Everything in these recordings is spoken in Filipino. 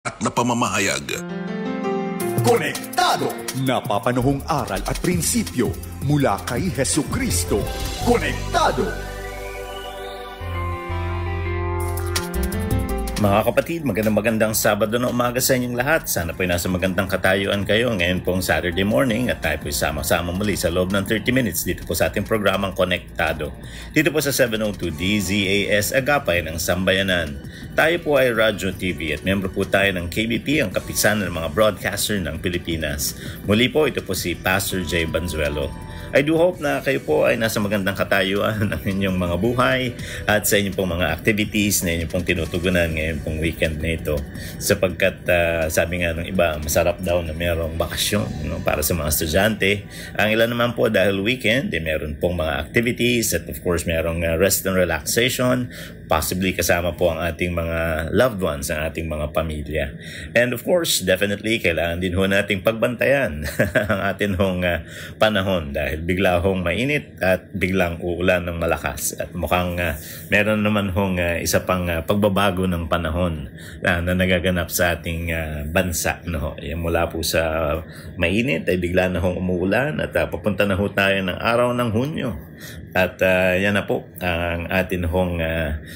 at na pamamahayag. Konektado! Napapanahong aral at prinsipyo mula kay Hesukristo. Konektado! Mga kapatid, magandang Sabado na umaga sa inyong lahat. Sana po'y nasa magandang katayuan kayo ngayon pong Saturday morning at tayo po'y sama-sama muli sa loob ng 30 minutes dito po sa ating programang Konektado. Dito po sa 702 DZAS Agapay ng Sambayanan. Tayo po ay Radyo TV at membro po tayo ng KBP, ang kapisanan ng mga broadcaster ng Pilipinas. Muli po, ito po si Pastor Jay Banzuelo. I do hope na kayo po ay nasa magandang katayuan ng inyong mga buhay at sa inyong pong mga activities na inyong pong tinutugunan ngayon pong weekend na ito. Sapagkat sabi nga ng iba, masarap daw na mayroong bakasyon para sa mga estudyante. Ang ilan naman po dahil weekend, meron pong mga activities at of course mayroong rest and relaxation. Possibly kasama po ang ating mga loved ones, ang ating mga pamilya. And of course, definitely, kailangan din ho nating pagbantayan ang ating hong panahon dahil bigla hong mainit at biglang uulan ng malakas. At mukhang meron naman hong isa pang pagbabago ng panahon na nagaganap sa ating bansa. No? Mula po sa mainit ay bigla na hong umuulan at papunta na ho tayo ng araw ng Hunyo. At yan na po ang atin hong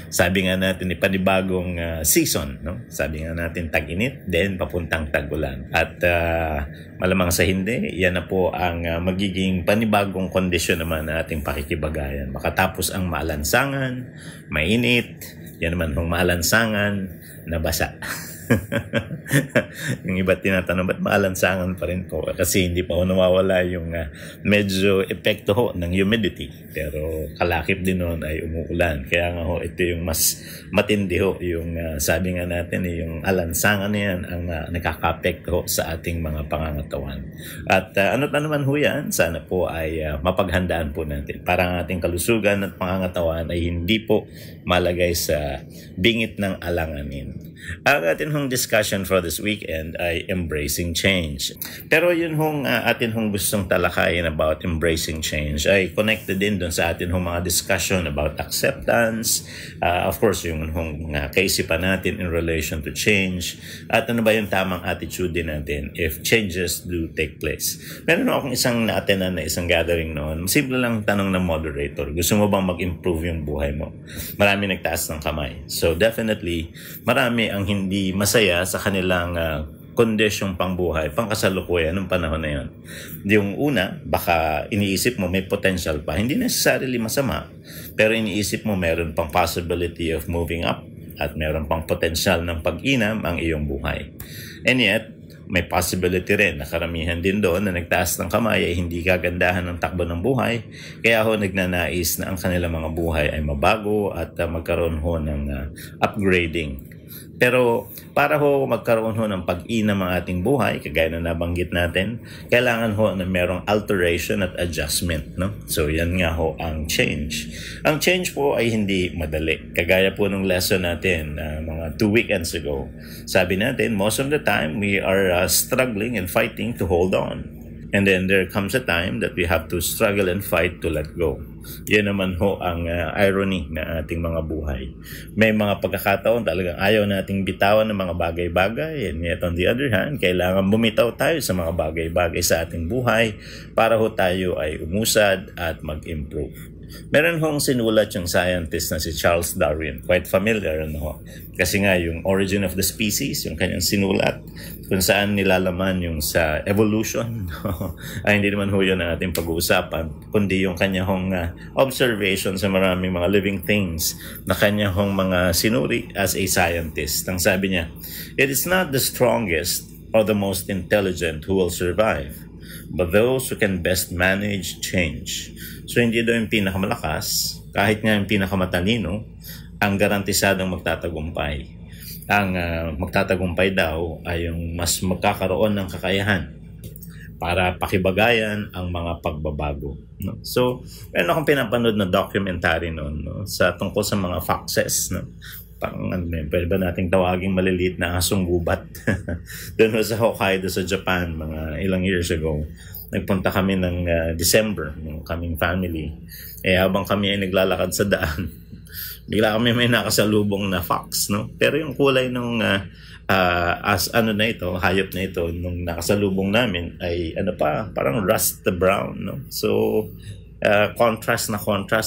sabi nga natin panibagong season, no? Sabi nga natin tag-init, then papuntang tag-ulan. At malamang sa hindi, yan na po ang magiging panibagong kondisyon naman na ating pakikibagayan. Makatapos ang maalansangan, mainit, yan naman hong maalansangan, nabasa. Yung iba tinatanong, ba't maalansangan pa rin po? Kasi hindi pa ho nawawala yung medyo epekto ho ng humidity. Pero kalakip din noon ay umuulan. Kaya nga ho, ito yung mas matindi ho. Yung sabi nga natin, yung alansangan na yan ang nakaka-apekto ho sa ating mga pangangatawan. At ano na naman ho yan, sana po ay mapaghandaan po natin. Para ang ating kalusugan at pangangatawan ay hindi po malagay sa bingit ng alanganin. Ang atin hong discussion for this weekend ay embracing change. Pero yun hong atin hong gustong talakayin about embracing change ay connected din dun sa atin hong mga discussion about acceptance. Of course, yung hong kaisipan natin in relation to change. At ano ba yung tamang attitude din natin if changes do take place. Meron akong isang na-attendan na isang gathering noon. Simple lang tanong ng moderator. Gusto mo bang mag-improve yung buhay mo? Marami nagtaas ng kamay. So definitely, marami ang hindi masaya sa kanilang kondisyong pangbuhay, pangkasalukuyan ng panahon na yun. Yung una, baka iniisip mo may potential pa. Hindi necessarily masama, pero iniisip mo meron pang possibility of moving up at meron pang potential ng pag-inam ang iyong buhay. And yet, may possibility rin na karamihan din doon na nagtaas ng kamay ay hindi kagandahan ng takbo ng buhay. Kaya ho nagnanais na ang kanilang mga buhay ay mabago at magkaroon ho ng upgrading. Pero para ho magkaroon ho ng pag-inam ang ating buhay, kagaya na nabanggit natin, kailangan ho na merong alteration at adjustment. No? So yan nga ho ang change. Ang change po ay hindi madali. Kagaya po nung lesson natin mga 2 weekends ago. Sabi natin, most of the time we are struggling and fighting to hold on. And then there comes a time that we have to struggle and fight to let go. Yan naman ho ang irony na ating mga buhay. May mga pagkakataon talagang ayaw nating bitawan ng mga bagay-bagay. And yet on the other hand, kailangan bumitaw tayo sa mga bagay-bagay sa ating buhay para ho tayo ay umusad at mag-improve. Meron hong sinulat yung scientist na si Charles Darwin. Quite familiar, no? Kasi nga yung Origin of the Species, yung kanyang sinulat, kung saan nilalaman yung sa evolution, ay hindi naman ho yun ang ating pag-uusapan, kundi yung kanyang observation sa maraming mga living things na kanyang mga sinuri as a scientist. Ang sabi niya, it is not the strongest or the most intelligent who will survive, but those who can best manage change. So hindi daw yung pinakamalakas, kahit nga yung pinakamatalino, ang garantisadong magtatagumpay. Ang magtatagumpay daw ay yung mas magkakaroon ng kakayahan para pakibagayan ang mga pagbabago. No? So, meron akong pinapanood na documentary noon, no? Sa tungkol sa mga foxes. No? Pwede ba nating tawaging maliliit na asong gubat? Doon sa Hokkaido sa Japan, mga ilang years ago. Nagpunta kami ng December, ng kaming family. Habang kami ay naglalakad sa daan, bigla kami may nakasalubong na fox, no? Pero yung kulay ng as ano na ito, hayop na ito, nung nakasalubong namin ay parang rust brown, no? So, contrast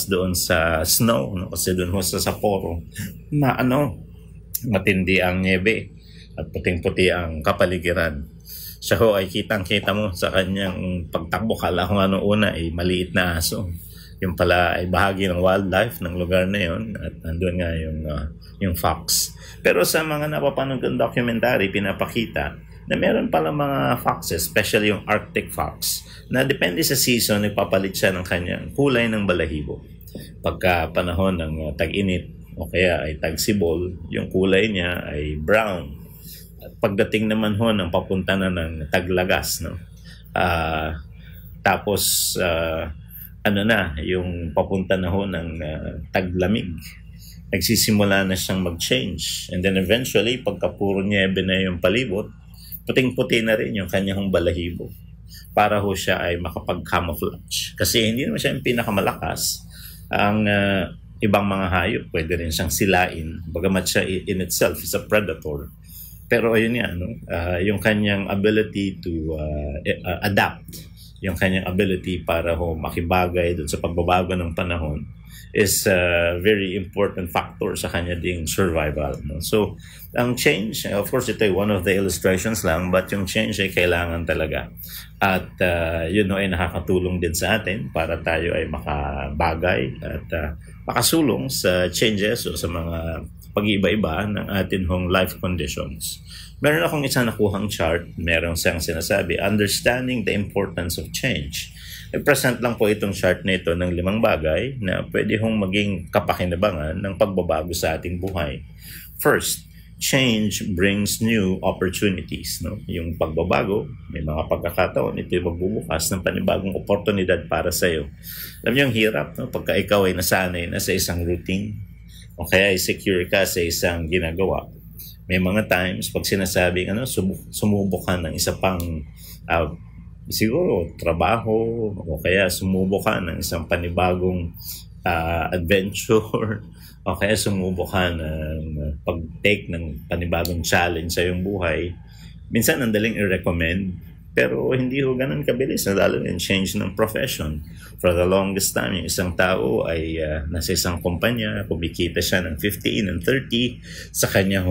doon sa snow, no? Kasi doon ho sa Sapporo, matindi ang niebe at puting-puti ang kapaligiran. Siya ho ay kitang-kita mo sa kanyang pagtakbo. Kala ko nga noong una ay maliit na aso. Yung pala ay bahagi ng wildlife ng lugar na yon, at nandun nga yung fox. Pero sa mga napapanood kong documentary, pinapakita na meron pala mga foxes, especially yung Arctic fox, na depende sa season, nagpapalit siya ng kanyang kulay ng balahibo. Pagka panahon ng tag-init o kaya ay tag-sibol, yung kulay niya ay brown. At pagdating naman ho ng papunta na ng taglagas, no? Tapos yung papunta na ho ng taglamig, nagsisimula na siyang mag-change. And then eventually, pagka puro niebe na yung palibot, puting-puti na rin yung kanyang balahibo para ho siya ay makapag-camouflage. Kasi hindi naman siya yung pinakamalakas. Ang ibang mga hayop, pwede rin siyang silain, bagamat siya in itself is a predator. Pero ayun nga, yung kanyang ability to adapt, yung kanyang ability para ho makibagay dun sa pagbabago ng panahon is a very important factor sa kanya ding survival, no? So, ang change, of course, ito ay one of the illustrations lang, but yung change ay kailangan talaga. At yun ay nakakatulong din sa atin para tayo ay makabagay at makasulong sa changes o sa mga pag-iiba-iba ng atin hong life conditions. Meron akong isang nakuhang chart, meron siyang sinasabi, understanding the importance of change. I-present lang po itong chart na ito ng 5 bagay na pwede hong maging kapakinabangan ng pagbabago sa ating buhay. First, change brings new opportunities, no? Yung pagbabago, may mga pagkakataon, ito yung magbubukas ng panibagong oportunidad para sa iyo. Alam niyo, ang hirap, no? Pagka ikaw ay nasanay na sa isang routine, o kaya ay secure ka sa isang ginagawa. May mga times, pag sinasabing sumubok ka ng isa pang siguro trabaho, o kaya sumubok ka ng isang panibagong adventure, o kaya sumubok ka ng pag-take ng panibagong challenge sa iyong buhay, minsan ang daling i-recommend, pero hindi ho ganun kabilis, lalo yung change ng profession. For the longest time, yung isang tao ay nasa isang kumpanya, kumikita siya ng 15 and 30 sa kanyang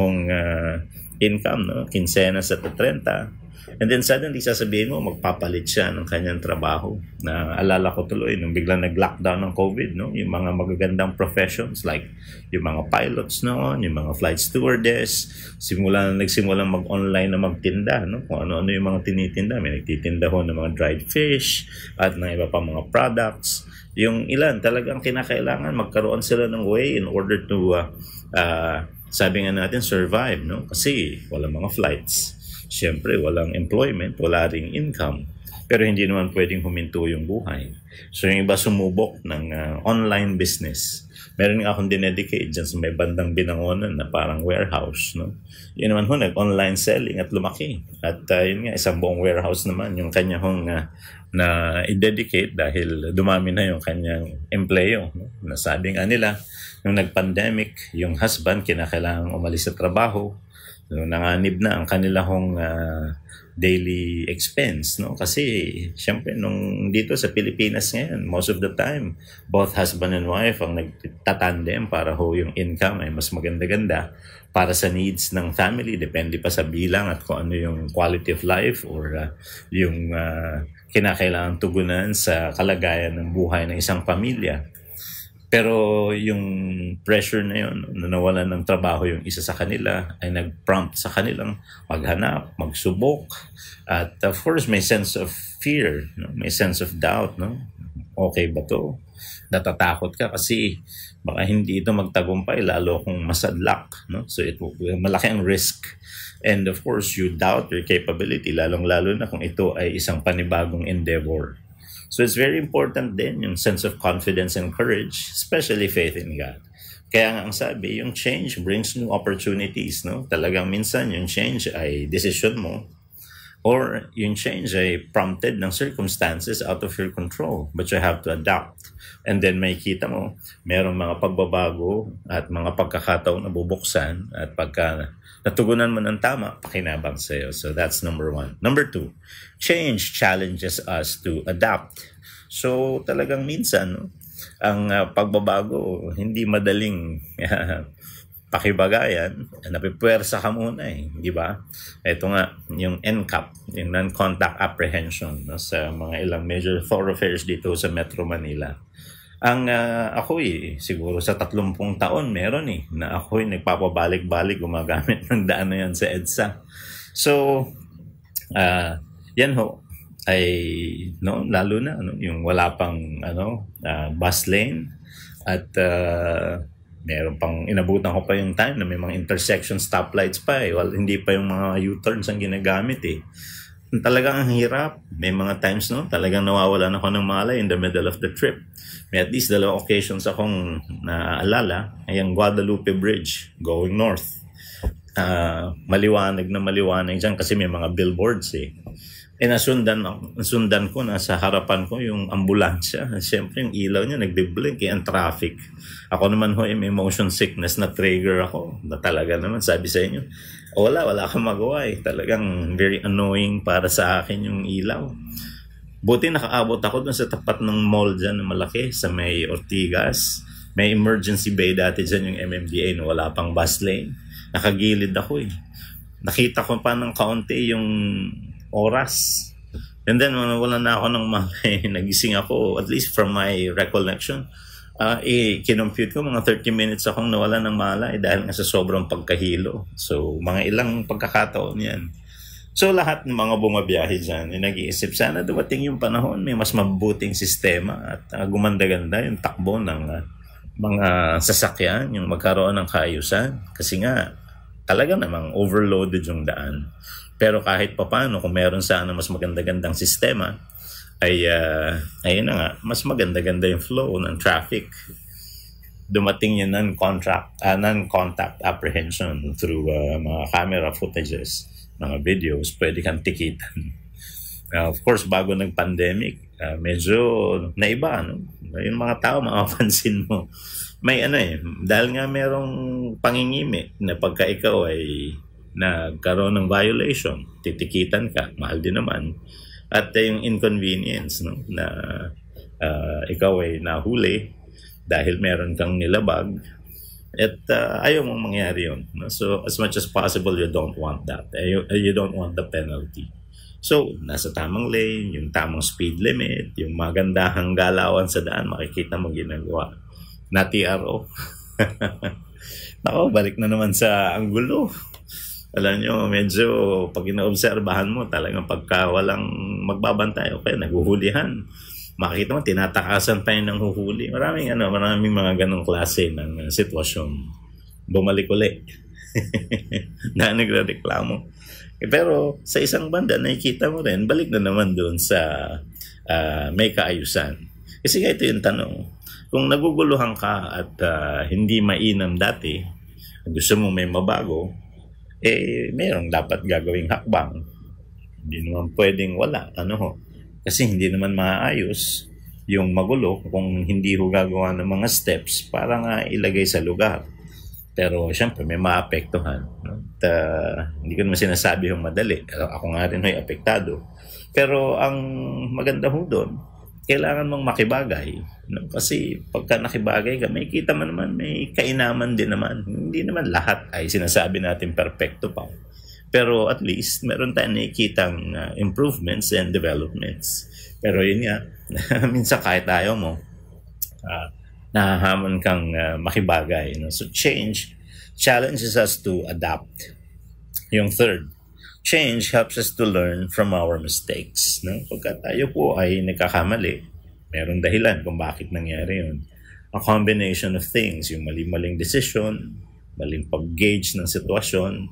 income, no? Kinsenas at 30. And then suddenly sasabihin mo, magpapalit siya ng kanyang trabaho. Na alala ko tuloy, nung biglang nag-lockdown ng COVID, no? Yung mga magagandang professions like yung mga pilots noon, yung mga flight stewardess, nagsimulang mag-online na magtinda, no? Kung ano-ano yung mga tinitinda. May nagtitinda ho ng mga dried fish at ng iba pa mga products. Yung ilan talagang kinakailangan magkaroon sila ng way in order to sabi nga natin survive, no? Kasi walang mga flights. Siyempre, walang employment, wala ring income. Pero hindi naman pwedeng huminto yung buhay. So yung iba sumubok ng online business. Meron nga akong dinedicate dyan sa may bandang Binangonan na parang warehouse, no? Yun naman ho, nag-online selling at lumaki. At yun nga, isang buong warehouse naman yung kanya hong na i-dedicate dahil dumami na yung kanyang empleyo, no? Nasabi nga nila, nung nag-pandemic, yung husband kinakailangang umalis sa trabaho. Nanganib na ang kanilang daily expense, no? Kasi syempre nung dito sa Pilipinas ngayon, most of the time both husband and wife ang nagtatandem para ho yung income ay mas maganda-ganda para sa needs ng family, depende pa sa bilang at kung ano yung quality of life or yung kinakailangan tugunan sa kalagayan ng buhay ng isang pamilya. Pero yung pressure na yun, na nawalan ng trabaho yung isa sa kanila, ay nag-prompt sa kanilang maghanap, magsubok. At of course, may sense of fear, no? May sense of doubt. No? Okay ba to? Natatakot ka kasi baka hindi ito magtagumpay, lalo kung masadlak. No? So malaki ang risk. And of course, you doubt your capability, lalong-lalo na kung ito ay isang panibagong endeavor. So it's very important din yung sense of confidence and courage, especially faith in God. Kaya nga ang sabi, yung change brings new opportunities, no? Talagang minsan yung change ay decision mo Or yung change ay prompted ng circumstances out of your control, but you have to adapt. And then may kita mo, merong mga pagbabago at mga pagkakataon na bubuksan at pagka natugunan mo ng tama, pakinabang sa'yo. So that's number 1. Number 2, change challenges us to adapt. So talagang minsan, no, ang pagbabago, hindi madaling pakibagayan, napipwersa ka muna di ba? Ito nga, yung NCAP, yung non-contact apprehension, no, sa mga ilang major thoroughfares dito sa Metro Manila. Ang ako siguro sa 30 taon meron na ako nagpapabalik-balik gumagamit ng daan na yan sa EDSA. So, yan ho, ay no, lalo na yung wala pang bus lane at meron pang inabutan ko pa yung time na may mga intersection stoplights pa Well, hindi pa yung mga U-turns ang ginagamit Talagang ang hirap. May mga times talagang nawawalan ako ng malay in the middle of the trip. May at least 2 occasions akong naaalala. Ay ang Guadalupe Bridge going north. Maliwanag na maliwanag dyan kasi may mga billboards nasundan ko na sa harapan ko yung ambulansya. Siyempre yung ilaw niya nagde-blink ang traffic. Ako naman may motion sickness na trigger ako. Na talaga naman sabi sa inyo, wala kang magawa Talagang very annoying para sa akin yung ilaw. Buti nakaabot ako dun sa tapat ng mall dyan na malaki sa may Ortigas. May emergency bay dati dyan yung MMDA na wala pang bus lane. Nakagilid ako Nakita ko pa ng kaunti yung oras. And then, wala na ako ng malay. Nagising ako, at least from my recollection. Kinompute ko, mga 30 minutes akong nawala ng malay dahil nga sa sobrang pagkahilo. So, mga ilang pagkakataon yan. So, lahat ng mga bumabiyahe dyan, nag-iisip, sana dumating yung panahon, may mas mabuting sistema at gumanda-ganda yung takbo ng mga sasakyan, yung magkaroon ng kaayusan. Kasi nga, talaga namang overloaded yung daan. Pero kahit papaano, kung meron sana mas maganda-gandang sistema, ay ayun na nga, mas maganda-ganda yung flow ng traffic. Dumating yung non-contact apprehension through mga camera footages, mga videos, pwede kang tikitan. Of course, bago nag-pandemic, medyo naiba, yung mga tao, makapansin mo. May dahil nga merong pangingimi na pagka ikaw ay nagkaroon ng violation, titikitan ka, mahal din naman. At yung inconvenience na ikaw ay nahuli dahil meron kang nilabag at ayaw mong mangyari yun. So as much as possible, you don't want that. You don't want the penalty. So nasa tamang lane, yung tamang speed limit, yung magandahang galawan sa daan, makikita mo ginagawa. Na TRO. Nako, balik na naman sa anggulo. Alam nyo, medyo pag ina-obserbahan mo, talagang pagka walang magbabantay, okay, naguhulihan. Makikita mo, tinatakasan pa yun ng huhuli. Maraming mga ganong klase ng sitwasyon. Bumalik ulit. Na nagre-reklamo. Pero sa isang banda, nakikita mo rin, balik na naman doon sa may kaayusan. Kasi nga ito yung tanong, kung naguguluhan ka at hindi mainam dati, gusto mo may mabago, mayroong dapat gagawing hakbang. Hindi naman pwedeng wala. Kasi hindi naman maayos yung magulo kung hindi ho gagawa ng mga steps para nga ilagay sa lugar. Pero siyempre may maapektuhan. At, hindi ko naman sinasabi yung madali. Ako nga rin ho'y apektado. Pero ang maganda ho doon, kailangan mong makibagay. Kasi pagka nakibagay ka, may kita man naman, may kainaman din naman. Hindi naman lahat ay sinasabi natin perfecto pa. Pero at least, meron tayong nakikitang improvements and developments. Pero yun nga, minsan kahit ayaw mo, nahahamon kang makibagay. So change challenges us to adapt. Yung third, change helps us to learn from our mistakes. Pagka tayo po ay nagkakamali, merong dahilan kung bakit nangyari yun. A combination of things, yung maling decision, maling pag-gauge ng sitwasyon,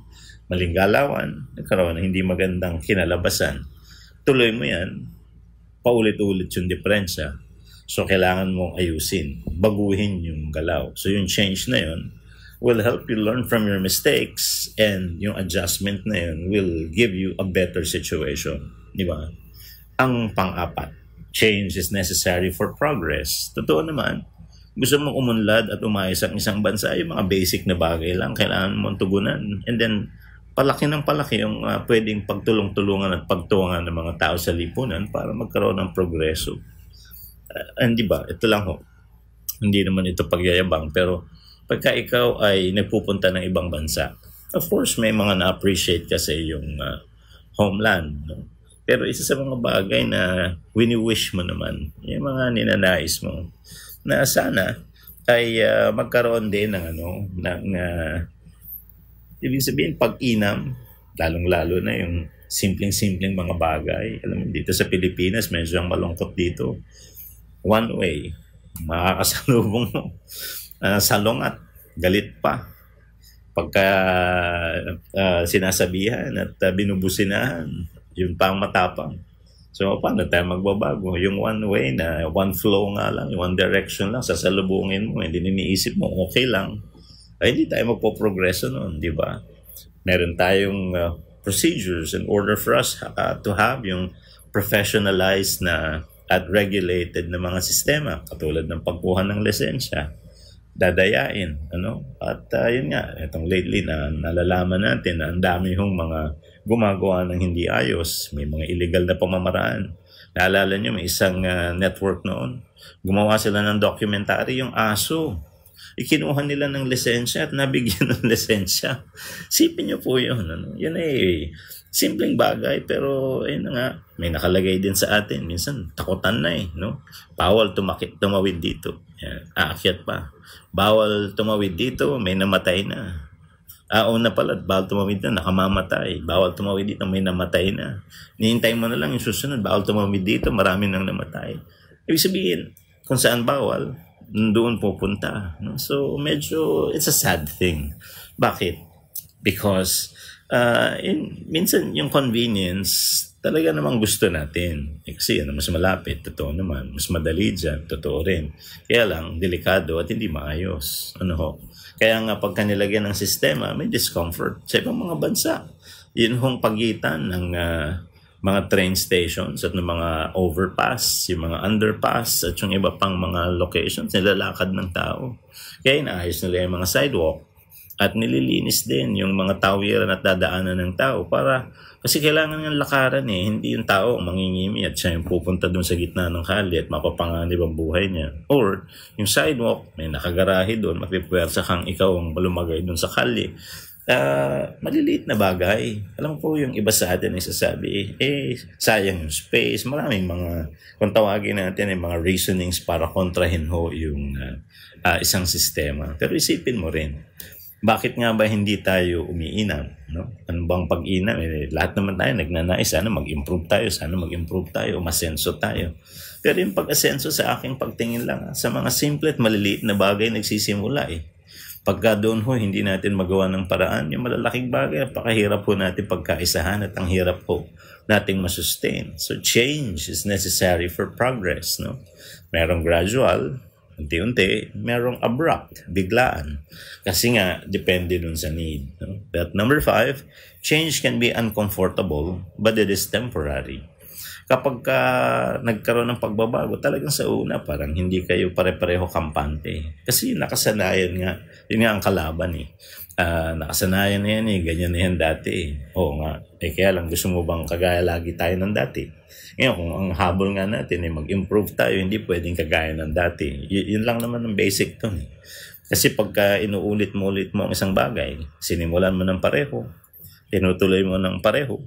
maling galawan, nagkaroon ng hindi magandang kinalabasan. Tuloy mo yan, paulit-ulit yung diferensya. So, kailangan mong ayusin, baguhin yung galaw. So, yung change na yun, will help you learn from your mistakes, and yung adjustment na yun will give you a better situation. Di ba? Ang pang-apat, change is necessary for progress. Totoo naman, gusto mong umunlad at umayos ang isang bansa, yung mga basic na bagay lang, kailangan mong tugunan. And then, palaki ng palaki yung pwedeng pagtulong-tulungan at pagtuwangan ng mga tao sa lipunan para magkaroon ng progreso. And di ba, ito lang ho, hindi naman ito pagyayabang, pero pagka ikaw ay nagpupunta ng ibang bansa, of course, may mga na-appreciate kasi yung homeland. No? Pero isa sa mga bagay na wini-wish mo naman, yung mga ninanais mo, na sana ay magkaroon din ng ibig sabihin pag-inam, lalong-lalo na yung simpleng-simpleng mga bagay. Alam mo, dito sa Pilipinas, medyo ang malungkot dito. One way, makakasalubong mo. Salong at galit pa. Pagka sinasabihan at binubusinahan, yun pang matapang. So, paano tayo magbabago? Yung one way na, one flow nga lang, yung one direction lang, sasalubungin mo, hindi niniisip mo, okay lang. Ay, hindi tayo magpo-progreso noon, di ba? Meron tayong procedures in order for us to have yung professionalized na at regulated na mga sistema, katulad ng pagkuha ng lisensya, dadayain, At yun nga, itong lately na nalalaman natin na ang dami hong mga gumagawa ng hindi ayos, may mga illegal na pamamaraan. Naalala nyo, may isang network noon, gumawa sila ng documentary, yung aso. Ikinuha nila ng lisensya at nabigyan ng lisensya. Sipin nyo po yun. Yun ay simpleng bagay, pero ayun na nga, may nakalagay din sa atin. Minsan, takutan na no? Bawal tumawid dito. Yan, aakyat pa. Bawal tumawid dito, may namatay na. Una pala, bawal tumawid na, nakamamatay. Bawal tumawid dito, may namatay na. Nihintay mo na lang yung susunod, bawal tumawid dito, marami nang namatay. Ibig sabihin, kung saan bawal, doon pupunta. No? So, medyo, it's a sad thing. Bakit? Because, minsan yung convenience, talaga namang gusto natin. Kasi yan, mas malapit, totoo naman. Mas madali dyan, totoo rin. Kaya lang, delikado at hindi maayos. Kaya nga pagka nilagyan ng sistema, may discomfort sa ibang mga bansa. Yun hong pagitan ng mga train stations at ng mga overpass, yung mga underpass at yung iba pang mga locations, nilalakad ng tao. Kaya inaayos nila yung mga sidewalk at nililinis din yung mga tawiran at dadaanan ng tao para kasi kailangan ng lakaran hindi yung tao mangingimi at siya yung pupunta dun sa gitna ng kali at mapapanganib ang buhay niya. Or yung sidewalk, may nakagarahe doon, magpipwersa kang ikaw ang lumagay dun sa kali. Maliliit na bagay. Alam ko yung iba sa atin ay sasabi, sayang yung space. Maraming mga, kung tawagin natin ay mga reasonings para kontrahin yung isang sistema. Pero isipin mo rin, bakit nga ba hindi tayo umiinam? No? Ano bang pag-inam? Lahat naman tayo nagnanais, sana mag-improve tayo, masenso tayo. Pero yung pag-asenso sa aking pagtingin lang, sa mga simple at maliliit na bagay nagsisimula Pagka doon hindi natin magawa ng paraan, yung malalaking bagay, napakahirap natin pagkaisahan at ang hirap nating masustain. So change is necessary for progress. No? Merong gradual, unti-unti, merong abrupt, biglaan. Kasi nga, depende dun sa need. No? But number 5, change can be uncomfortable, but it is temporary. Kapag nagkaroon ng pagbabago, talagang sa una, parang hindi kayo pare-pareho kampante. Kasi nakasanayan nga, yun nga ang kalaban nakasanayan na yan ganyan na yan dati Oo nga, kaya lang gusto mo bang kagaya lagi tayo ng dati? Ngayon, kung ang habol nga natin mag-improve tayo, hindi pwedeng kagaya ng dati. Yun lang naman ang basic to. Kasi pagka inuulit mo ang isang bagay, sinimulan mo ng pareho, tinutuloy mo ng pareho,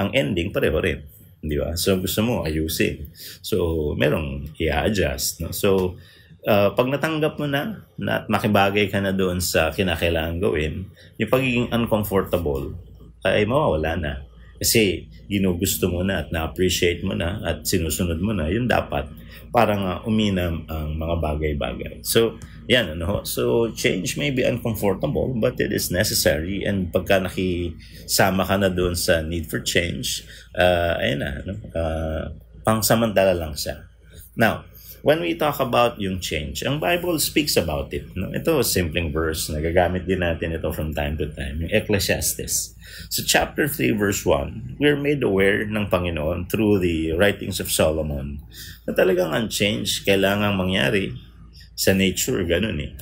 ang ending pareho rin. Di ba? So, gusto mo ayusin. So, merong i-adjust. No? So, pag natanggap mo na at makibagay ka na doon sa kinakailangan gawin, yung pagiging uncomfortable ay mawawala na. Kasi ginugusto mo na at na-appreciate mo na at sinusunod mo na, yun dapat parang uminam ang mga bagay-bagay. So, yan So, change may be uncomfortable but it is necessary, and pagka nakisama ka na doon sa need for change, pangsamantala lang siya. Now, when we talk about yung change, ang Bible speaks about it. No? Ito, simpleng verse, nagagamit din natin ito from time to time, yung Ecclesiastes. So chapter 3 verse 1, we're made aware ng Panginoon through the writings of Solomon na talagang ang change kailangang mangyari sa nature, ganun eh.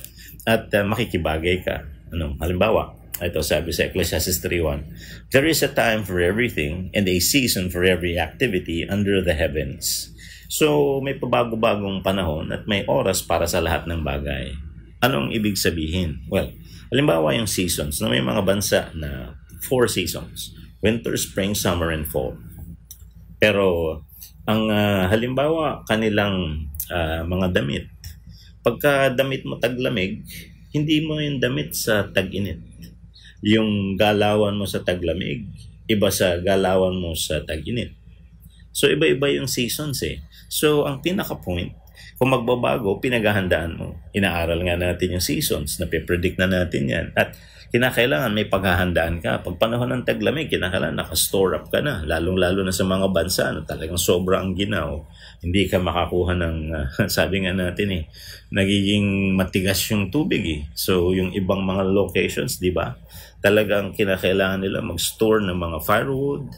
At makikibagay ka. Halimbawa, ito sabi sa Ecclesiastes 3:1, there is a time for everything and a season for every activity under the heavens. So, may pabago-bagong panahon at may oras para sa lahat ng bagay. Anong ibig sabihin? Well, halimbawa yung seasons, na may mga bansa na 4 seasons. Winter, spring, summer, and fall. Pero, ang halimbawa, kanilang mga damit. Pagka damit mo taglamig, hindi mo yung damit sa tag-init. Yung galawan mo sa taglamig, iba sa galawan mo sa tag-init. So, iba-iba yung seasons eh. So, ang pinaka-point, kung magbabago, pinaghahandaan mo. Inaaral nga natin yung seasons, napipredict na natin yan. At kinakailangan may paghahandaan ka. Pag panahon ng taglamig, kinakailangan naka-store up ka na. Lalong-lalo na sa mga bansa, talagang sobrang ginaw. Hindi ka makakuha ng, sabi nga natin eh, nagiging matigas yung tubig eh. So, yung ibang mga locations, di ba? Talagang kinakailangan nila mag-store ng mga firewood,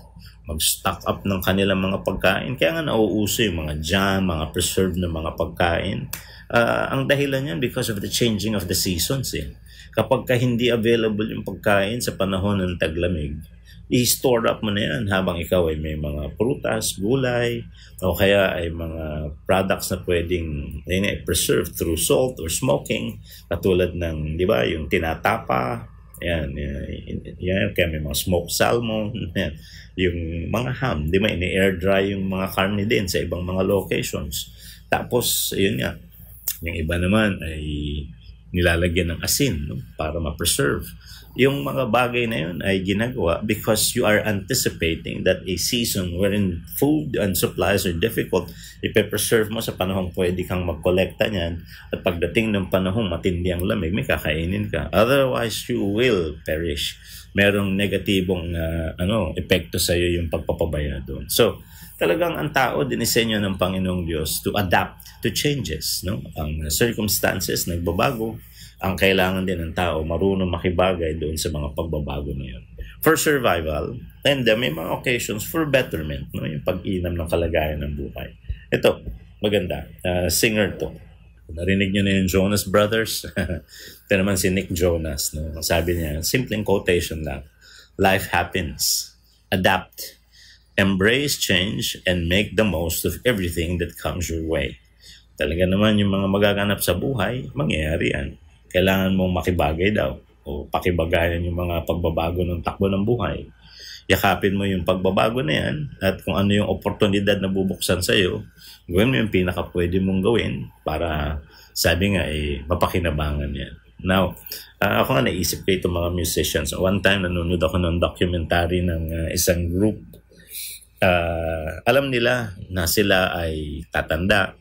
mag-stock up ng kanilang mga pagkain. Kaya nga nauuso yung mga jam, mga preserved na mga pagkain. Ang dahilan yan because of the changing of the seasons eh. Kapag ka hindi available yung pagkain sa panahon ng taglamig, i-store up mo na yan habang ikaw ay may mga prutas, gulay, o kaya ay mga products na pwedeng preserve through salt or smoking, katulad ng, di ba, yung tinatapa, yan, kaya may mga smoked salmon, yan, yung mga ham, di ba, ini-air dry yung mga karne din sa ibang mga locations. Tapos, yun nga, yung iba naman ay nilalagyan ng asin, no, para ma-preserve. Yung mga bagay na yun ay ginagawa because you are anticipating that a season wherein food and supplies are difficult, ipe-preserve mo sa panahong pwede kang mag-collecta niyan, at pagdating ng panahong matindi ang lamig, may kakainin ka. Otherwise, you will perish. Merong negatibong epekto sa iyo yung pagpapabaya doon. So, talagang ang tao dinisenyo ng Panginoong Diyos to adapt to changes. No? Ang circumstances nagbabago. Ang kailangan din ng tao marunong makibagay doon sa mga pagbabago na yun. For survival, and may mga occasions for betterment, no? Yung pag-inam ng kalagayan ng buhay. Ito, maganda. Singer to. Narinig nyo na yung Jonas Brothers? Ito naman si Nick Jonas. No? Sabi niya, simpleng quotation lang, life happens. Adapt. Embrace change and make the most of everything that comes your way. Talaga naman yung mga magaganap sa buhay, mangyayari yan. Kailangan mong makibagay daw o pakibagayan yung mga pagbabago ng takbo ng buhay. Yakapin mo yung pagbabago na yan at kung ano yung oportunidad na bubuksan sa iyo, gawin mo yung pinaka pwede mong gawin para, sabi nga, mapakinabangan yan. Now, ako nga naisip ko itong mga musicians. One time, nanonood ako ng documentary ng isang group. Alam nila na sila ay tatanda.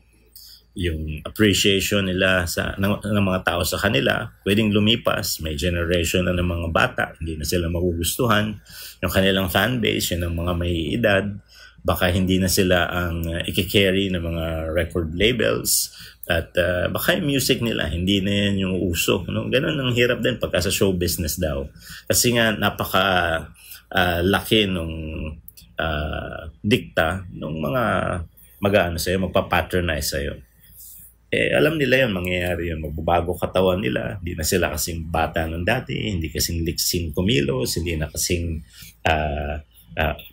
Yung appreciation nila ng mga tao sa kanila, pwedeng lumipas. May generation na ng mga bata, hindi na sila magugustuhan. Yung kanilang fanbase, yun ang mga may edad. Baka hindi na sila ang i-carry ng mga record labels. At baka yung music nila, hindi na yan yung uso. No? Ganun ang hirap din pagka sa show business daw. Kasi nga napaka laki nung dikta ng mga magpa-patronize sa'yo. Alam nila yun, mangyayari yun. Magbabago katawan nila. Hindi na sila kasing bata ng dati. Hindi kasing liksing kumilos. Hindi na kasing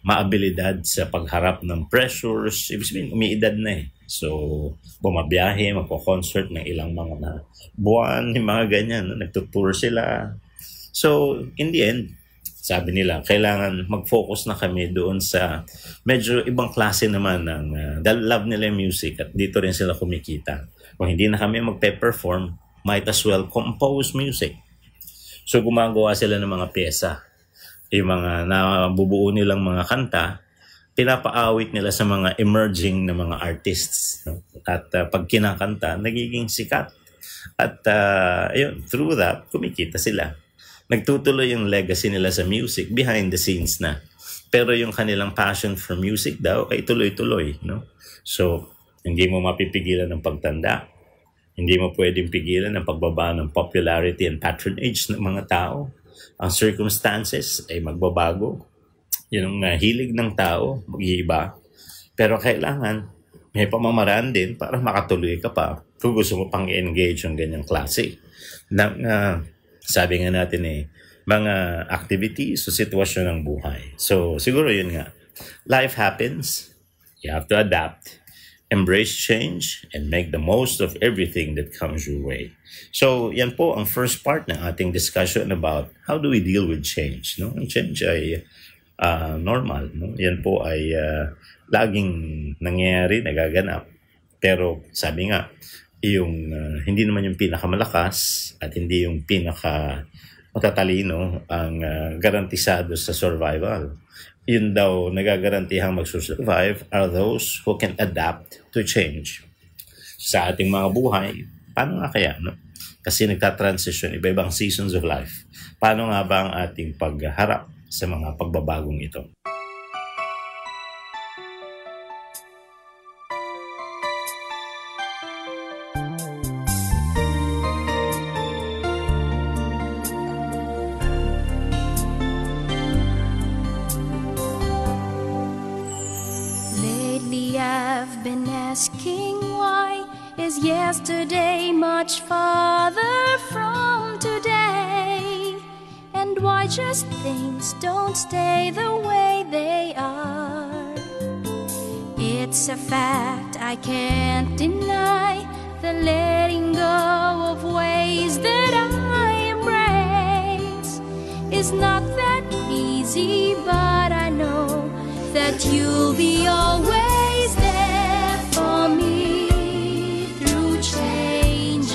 maabilidad sa pagharap ng pressures. Ibig sabihin, umiidad na eh. So, bumabiyahe, magpo-concert ng ilang mga buwan, yung mga ganyan. Nagtutour sila. So, in the end, sabi nila, kailangan mag-focus na kami doon sa medyo ibang klase naman ng love nila yung music at dito rin sila kumikita. Kung hindi na kami magpe-perform, might as well compose music. So gumagawa sila ng mga pyesa. Yung mga nabubuo nilang mga kanta, pinapaawit nila sa mga emerging na mga artists. No? At pag kinakanta, nagiging sikat. At through that, kumikita sila. Nagtutuloy yung legacy nila sa music behind the scenes na. Pero yung kanilang passion for music daw ay tuloy-tuloy. No? So, Hindi mo mapipigilan ng pagtanda. Hindi mo pwedeng pigilan ang pagbaba ng popularity and patronage ng mga tao. Ang circumstances ay magbabago. Yun ang hilig ng tao, mag-iiba. Pero kailangan may pamamaraan din para makatuloy ka pa kung gusto mo pang i-engage yung ganyang klase ng, sabi nga natin mga activities o sitwasyon ng buhay. So, siguro yun nga. Life happens. You have to adapt, embrace change, and make the most of everything that comes your way. So, yan po ang first part ng ating discussion about how do we deal with change. No? Ang change ay normal. No? Yan po ay laging nangyayari, nagaganap. Pero sabi nga, yung hindi naman yung pinakamalakas at hindi yung pinaka-matatalino ang garantisado sa survival. Yun daw nagagarantihang magsusurvive are those who can adapt to change. Sa ating mga buhay, paano nga kaya? No? Kasi nagta-transition, iba-ibang seasons of life. Paano nga ba ang ating pagharap sa mga pagbabagong ito? I've been asking why is yesterday much farther from today, and why just things don't stay the way they are. It's a fact I can't deny, the letting go of ways that I embrace is not that easy, but I know that you'll be always there for me through changes,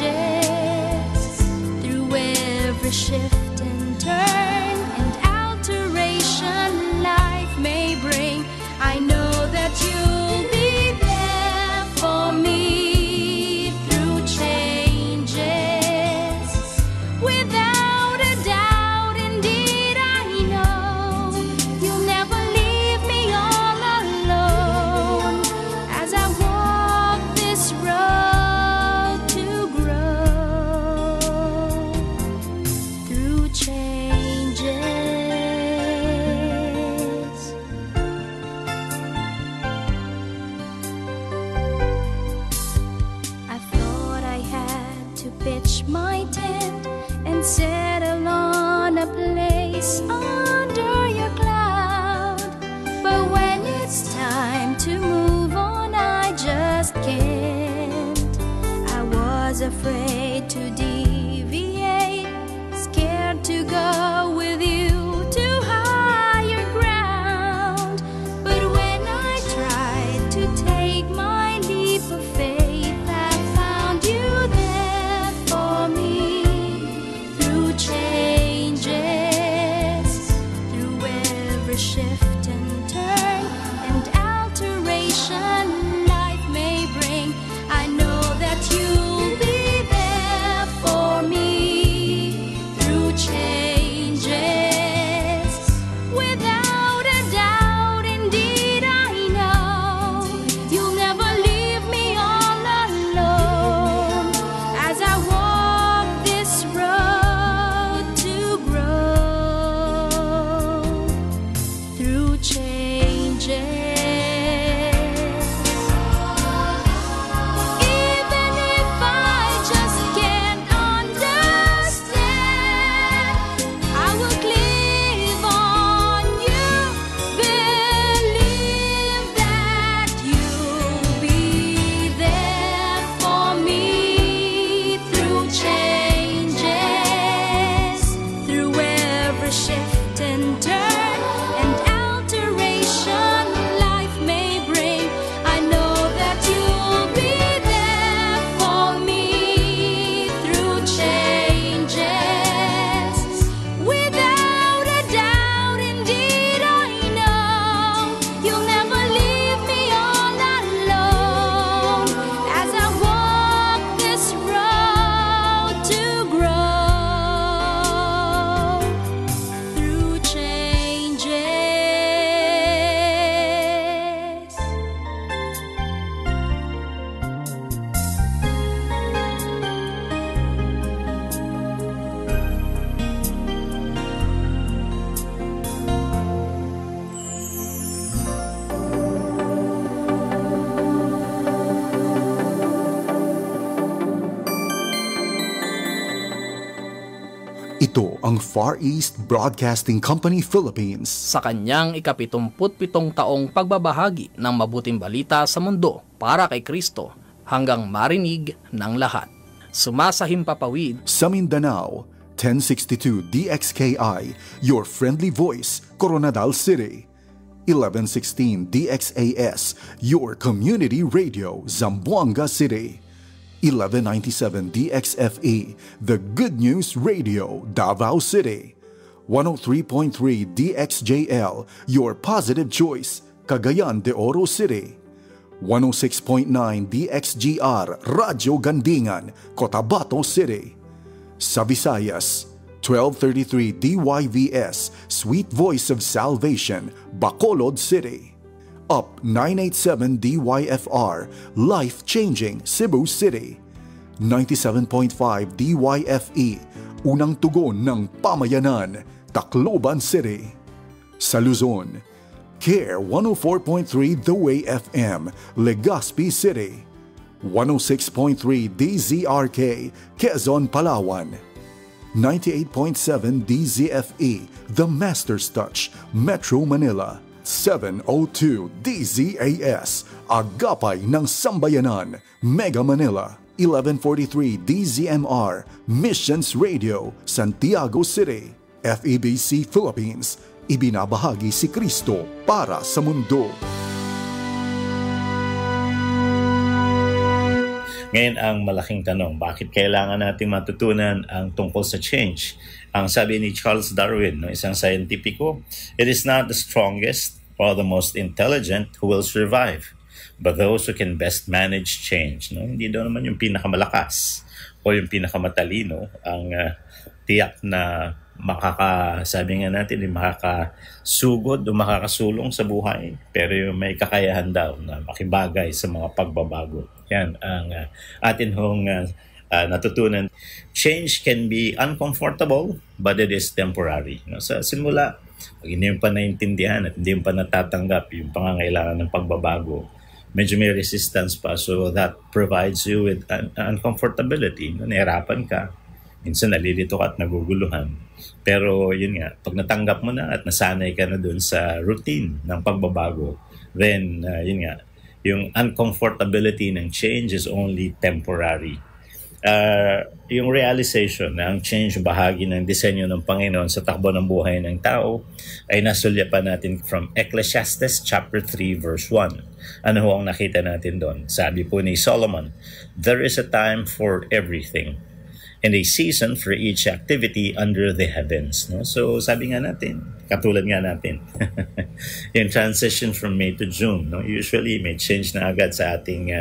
through every shift and turn and alteration life may bring. I know that you'll be there for me through changes. Without a doubt, indeed I know you'll never leave me all alone as I walk this road to grow through changes. I thought I had to pitch my tent and settle on a place under your cloud, but when it's time to move on, I just can't. I was afraid to deviate, scared to go with you to higher ground, but when I tried to take my leap of faith, I found you there for me through changes, through every shift and turn and alteration life may bring. I know that you'll be there for Ito ang Far East Broadcasting Company Philippines. Sa kanyang ika-77 taong pagbabahagi ng mabuting balita sa mundo para kay Kristo hanggang marinig ng lahat. Sumasahimpapawid Sa Mindanao, 1062 DXKI, your friendly voice, Coronadal City. 1116 DXAS, your community radio, Zamboanga City. 1197 DXFE, the Good News Radio, Davao City. 103.3 DXJL, your positive choice, Cagayan de Oro City. 106.9 DXGR, Radyo Gandingan, Cotabato City. Sa Visayas, 1233 DYVS, Sweet Voice of Salvation, Bacolod City. Up 987 DYFR, Life Changing, Cebu City. 97.5 DYFE, Unang Tugon ng Pamayanan, Tacloban City. Sa Luzon, CARE 104.3 The Way FM, Legazpi City. 106.3 DZRK, Quezon, Palawan. 98.7 DZFE, The Master's Touch, Metro Manila. 702 DZAS, Agapay ng Sambayanan, Mega Manila. 1143 DZMR, Missions Radio, Santiago City. FEBC Philippines, ibinabahagi si Kristo para sa mundo. Ngayon ang malaking tanong, bakit kailangan nating matutunan ang tungkol sa change? Ang sabi ni Charles Darwin, isang scientifico, it is not the strongest or the most intelligent who will survive, but those who can best manage change. Hindi daw naman yung pinakamalakas o yung pinakamatalino ang tiyak na sabi nga natin, makakasugod o makakasulong sa buhay, pero yung may kakayahan daw na makibagay sa mga pagbabago. Yan ang atin hong natutunan. Change can be uncomfortable, but it is temporary. Sa simula, pag hindi mo pa naintindihan at hindi mo pa natatanggap yung pangangailangan ng pagbabago, medyo may resistance pa. So that provides you with uncomfortability. Nahirapan ka. Minsan nalilito ka at naguguluhan. Pero yun nga, pag natanggap mo na at nasanay ka na dun sa routine ng pagbabago, then yun nga, yung uncomfortability ng change is only temporary. Yung realization na ang change bahagi ng disenyo ng Panginoon sa takbo ng buhay ng tao ay nasulyapan natin from Ecclesiastes chapter 3 verse 1. Ano ho ang nakita natin doon? Sabi po ni Solomon, there is a time for everything and a season for each activity under the heavens. No? So sabi nga natin, katulad nga natin, yung transition from May to June, no? Usually may change na agad sa ating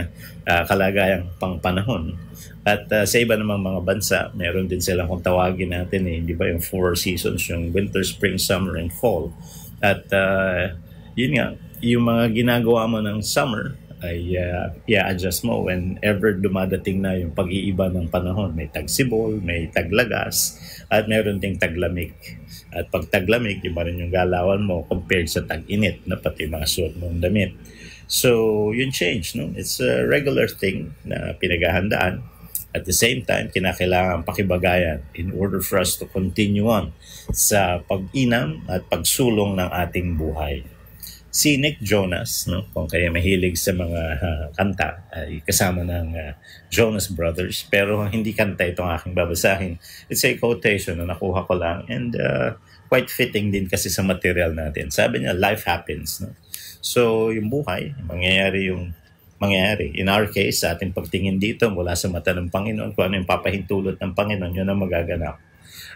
kalagayang pangpanahon. At sa iba namang mga bansa, meron din silang kung tawagin natin, di ba yung 4 seasons, yung winter, spring, summer, and fall. At yun nga, yung mga ginagawa mo ng summer, ay i-adjust mo whenever dumadating na yung pag-iiba ng panahon. May tagsibol, may taglagas, at meron ding taglamig. At pag taglamig, iba rin yung galawan mo compared sa tag-init, na pati mga suot mong damit. So, yun change, no? It's a regular thing na pinaghahandaan. At the same time, kinakailangan pakibagayan in order for us to continue on sa pag-inam at pagsulong ng ating buhay. Si Nick Jonas, no, kung kayo mahilig sa mga kanta, ay kasama ng Jonas Brothers. Pero hindi kanta itong aking babasahin. It's a quotation na nakuha ko lang and quite fitting din kasi sa material natin. Sabi niya, life happens. No? So yung buhay, mangyayari. In our case, sa ating pagtingin dito mula sa mata ng Panginoon, kung ano yung papahintulot ng Panginoon, yun ang magaganap.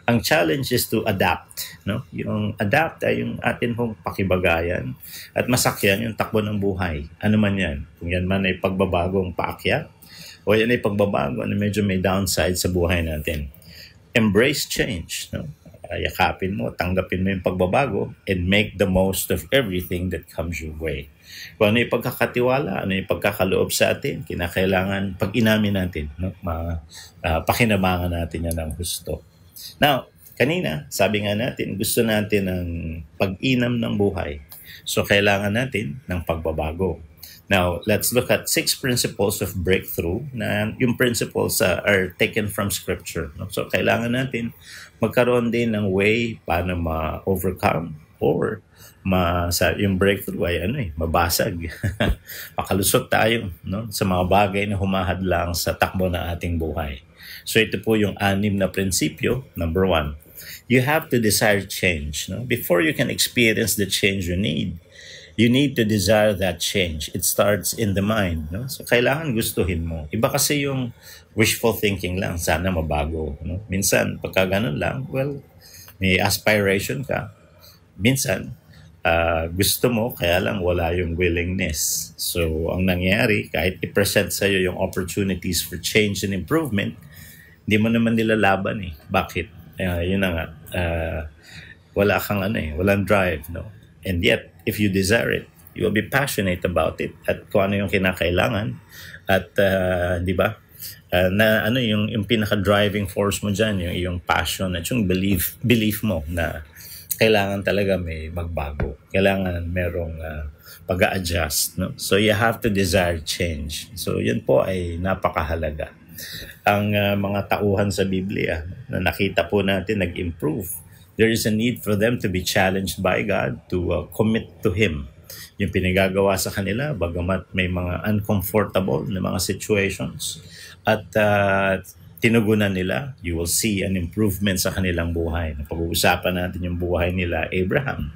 Ang challenge is to adapt. No? Yung adapt ay yung atin hong pakibagayan at masakyan yung takbo ng buhay. Ano man yan. Kung yan man ay pagbabagong paakyat o yan ay pagbabago na medyo may downside sa buhay natin. Embrace change. No? Yakapin mo, tanggapin mo yung pagbabago and make the most of everything that comes your way. Kung ano yung pagkakatiwala, ano yung pagkakaloob sa atin, kinakailangan pag-inamin natin. No? Pakinabangan natin yan ng husto. Now, kanina, sabi nga natin, gusto natin ng pag-inam ng buhay. So, kailangan natin ng pagbabago. Now, let's look at 6 principles of breakthrough na yung principles are taken from Scripture. No? So, kailangan natin magkaroon din ng way paano ma-overcome or yung breakthrough ay mabasag. Makalusot tayo sa mga bagay na humahadlang sa takbo ng ating buhay. So, ito po yung 6 na prinsipyo. Number 1, you have to desire change. No? Before you can experience the change you need to desire that change. It starts in the mind. No? So, kailangan gustuhin mo. Iba kasi yung wishful thinking lang, sana mabago. No? Minsan, pagka ganun lang, well, may aspiration ka. Minsan, gusto mo, kaya lang wala yung willingness. So, ang nangyari, kahit i-present sa'yo yung opportunities for change and improvement, hindi mo naman nilalaban eh. Bakit? Yun na nga. Wala kang walang drive. No? And yet, if you desire it, you will be passionate about it at kung ano yung kinakailangan at di ba yung pinaka-driving force mo dyan, yung iyong passion at yung belief mo na kailangan talaga may magbago, kailangan merong pag-a-adjust, no? So you have to desire change. So yun po ay napakahalaga. Ang mga tauhan sa Biblia na nakita po natin nag-improve, there is a need for them to be challenged by God to commit to Him. Yung pinagagawa sa kanila, bagamat may mga uncomfortable na mga situations at tinugunan nila, you will see an improvement sa kanilang buhay. Pag-uusapan natin yung buhay nila Abraham,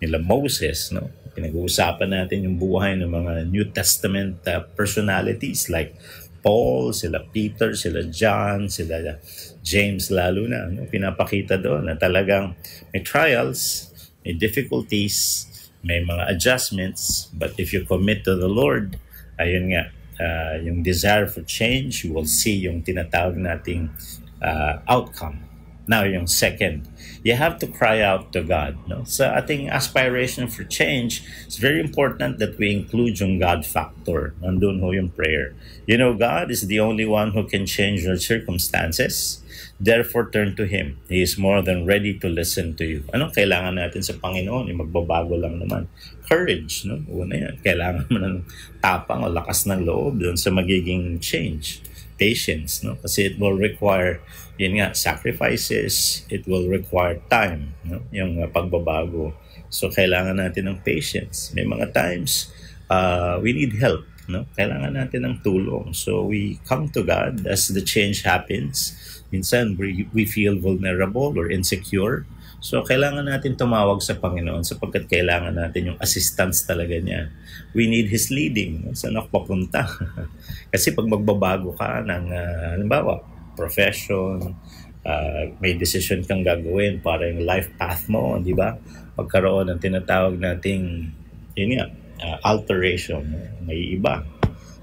nila Moses, no? Pinag-uusapan natin yung buhay ng mga New Testament personalities like Paul, sila Peter, sila John, sila James lalo na. No? Pinapakita doon na talagang may trials, may difficulties, may mga adjustments. But if you commit to the Lord, ayun nga, yung desire for change, you will see yung tinatawag nating outcome. Now, yung second, you have to cry out to God. No? Sa ating aspiration for change, it's very important that we include yung God factor. Nandun ho yung prayer. You know, God is the only one who can change your circumstances. Therefore, turn to Him. He is more than ready to listen to you. Anong kailangan natin sa Panginoon? Yung magbabago lang naman. Courage, no? Una yan. Kailangan mo ng tapang o lakas ng loob doon sa magiging change. Patience, no? Kasi it will require, yun nga, sacrifices. It will require time, no? Yung pagbabago. So, kailangan natin ng patience. May mga times, we need help, no? Kailangan natin ng tulong. So, we come to God as the change happens. Minsan, we feel vulnerable or insecure. So, kailangan natin tumawag sa Panginoon sapagkat kailangan natin yung assistance talaga niya. We need His leading. Saan ako papunta? Kasi pag magbabago ka ng, halimbawa, profession, may decision kang gagawin para yung life path mo, di ba? Pagkaroon ng tinatawag nating, yun nga, alteration. May iba.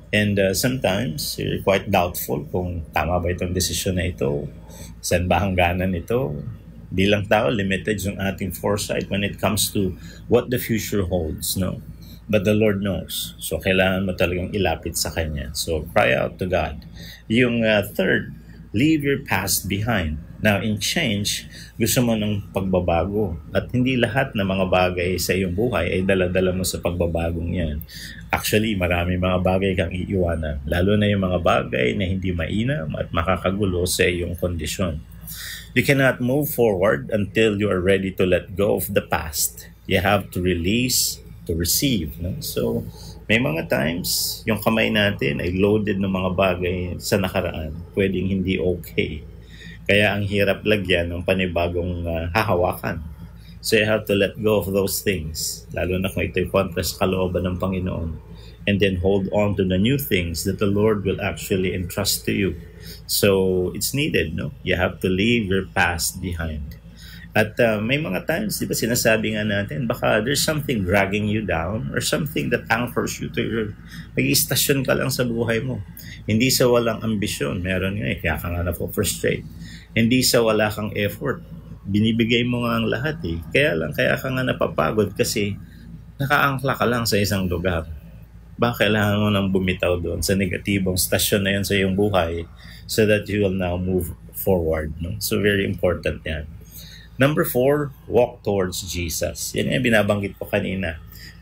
And sometimes, you're quite doubtful kung tama ba itong decision na ito. Saan ba hangganan ito? Bilang tao, limited yung ating foresight when it comes to what the future holds, no? But the Lord knows. So, kailangan mo talagang ilapit sa Kanya. So, cry out to God. Yung third, leave your past behind. Now, in change, gusto mo ng pagbabago. At hindi lahat ng mga bagay sa iyong buhay ay dala-dala mo sa pagbabagong yan. Actually, marami mga bagay kang iiwanan. Lalo na yung mga bagay na hindi mainam at makakagulo sa iyong kondisyon. You cannot move forward until you are ready to let go of the past. You have to release to receive. No? So, may mga times, yung kamay natin ay loaded ng mga bagay sa nakaraan. Pwedeng hindi okay. Kaya ang hirap lagyan ng panibagong hahawakan. So, you have to let go of those things. Lalo na kung ito'y kontra sa kalooban ng Panginoon. And then hold on to the new things that the Lord will actually entrust to you. So, it's needed, no? You have to leave your past behind. At may mga times, di ba sinasabi nga natin, baka there's something dragging you down or something that anchors you to your, nag-i-stasyon ka lang sa buhay mo. Hindi sa walang ambisyon, meron nga kaya ka nga na-frustrate. Hindi sa wala kang effort, binibigay mo nga ang lahat eh. Kaya ka nga napapagod kasi nakaangkla ka lang sa isang lugar. Baka kailangan mo nang bumitaw doon sa negatibong stasyon na yun sa iyong buhay so that you will now move forward. No? So very important yan. Number 4, walk towards Jesus. Yan yung binabanggit ko kanina